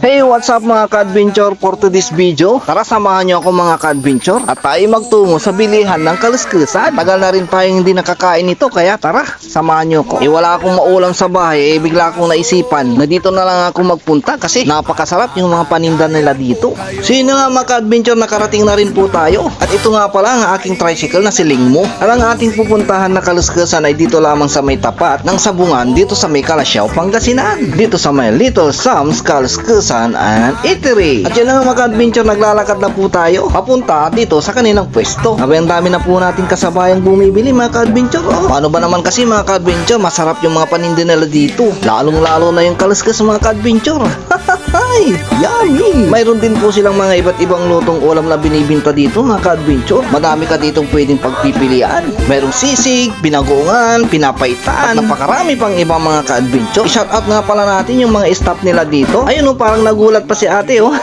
Hey, what's up mga ka-adventure? For today's video, tara samahan nyo ako mga ka-adventure at tayo magtungo sa bilihan ng kalusklusan. Tagal na rin tayong hindi nakakain ito, kaya tara, samahan nyo ako. Wala akong maulam sa bahay, bigla akong naisipan na dito na lang ako magpunta kasi napakasarap yung mga paninda nila dito. So yun nga mga ka-adventure, nakarating na rin po tayo. At ito nga pala ang aking tricycle na si Lingmo. At ang ating pupuntahan na kalusklusan ay dito lamang sa may tapat ng Sabungan, dito sa may Calasiao, Pangasinan. Dito sa may Little Sam's Kalusklusan and Eatery. At yun na nga mga ka-adventure, naglalakad na po tayo papunta dito sa kanilang pwesto. Abay, ang dami na po natin kasabayang bumibili mga ka-adventure. Paano ba naman kasi mga ka-adventure, masarap yung mga paninda nila dito. Lalong-lalo na yung kaluskus mga ka-adventure. Ay, yummy! Mayroon din po silang mga iba't ibang lutong ulam na binibinta dito mga ka-adventure. Madami ka ditong pwedeng pagpipilian. Mayroong sisig, binagoongan, pinapaitan, at napakarami pang ibang mga ka-adventure. I-shout out nga pala natin yung mga staff nila dito. Ayun o, parang nagulat pa si ate o.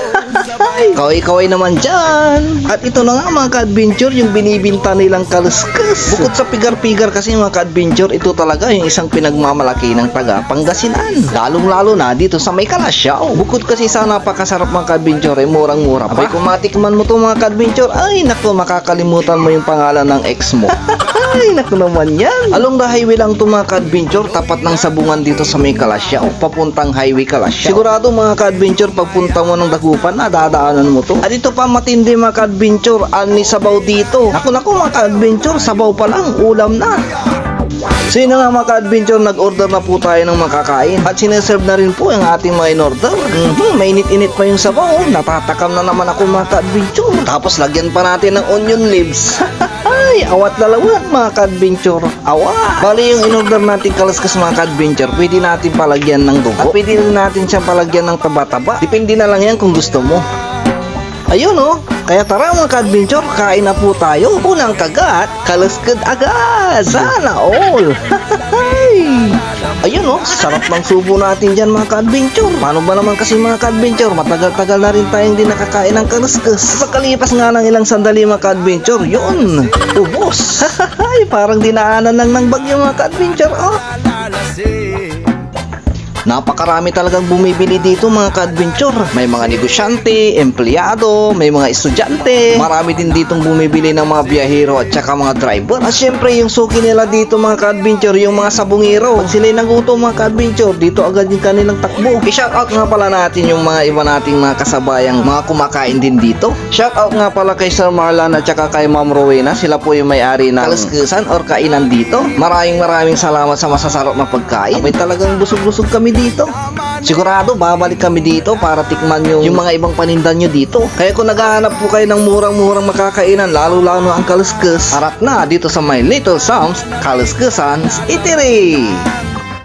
Kaway-kaway naman dyan. At ito na nga mga ka-adventure, yung binibinta nilang kaluskus. Bukod sa pigar-pigar kasi mga ka-adventure, ito talaga yung isang pinagmamalaki ng taga Pangasinan. Lalong-lalo na dito sa may Calasiao. Bukod kasi sa napakasarap mga ka-adventure, ay murang-mura pa. Abay, kung matikman mo to mga ka-adventure, ay naku, makakalimutan mo yung pangalan ng ex mo. Ay naku naman yan. Along the highway lang to mga ka-adventure, tapat ng Sabungan dito sa may Calasiao, papuntang highway Calasiao. Sigurado mga ka-adventure, pagpunta mo ng Dagupan, nadadaanan mo to. At ito pa matindi mga ka-adventure, ani sabaw dito. Naku mga ka-adventure, sabaw pa lang, ulam na. So yun na nga mga ka-adventure, nag-order na po tayo ng makakain at sineserve na rin po yung ating mga in-order. Mainit-init pa yung sabaw, natatakam na naman ako mga ka-adventure. Tapos lagyan pa natin ng onion leaves. Ay, awat lalawat mga ka-adventure, awat. Bali yung in-order natin kaluskus mga ka-adventure, pwede natin palagyan ng dugo at pwede rin natin siyang palagyan ng taba-taba. Depende na lang yan kung gusto mo. Ayun o, kaya tara mga ka-adventure, kain na po tayo. Unang kagat, kaluskad agad. Sana all. Ayun o, sarap ng subo natin dyan mga ka-adventure. Paano ba naman kasi mga ka-adventure, matagal-tagal na rin tayong hindi nakakain ng kaluskus. Pagkalipas nga ng ilang sandali mga ka-adventure, yun, ubos. Parang dinaanan lang ng bagyo mga ka-adventure. Napakarami talagang bumibili dito mga ka-adventure. May mga negosyante, empleyado, may mga estudyante. Marami din ditong bumibili ng mga biyahero at saka mga driver. At syempre yung suki nila dito mga ka-adventure, yung mga sabungero. Pag sila'y nagutom mga ka-adventure, dito agad yung kanilang takbo. I-shoutout nga pala natin yung mga iba nating mga kasabayang mga kumakain din dito. Shoutout nga pala kay Sir Marlan at saka kay Ma'am Rowena. Sila po yung may-ari ng kaluskusan or kainan dito. Maraming salamat sa masasarap na pagkain. Abay, talagang busog-busog kami dito. Sigurado babalik kami dito para tikman yung mga ibang paninda nyo dito. Kaya kung naghahanap po kayo ng murang-murang makakainan, lalo-lalo ang kaluskus, harap na dito sa may Little Sam's Kalusklusan Eatery.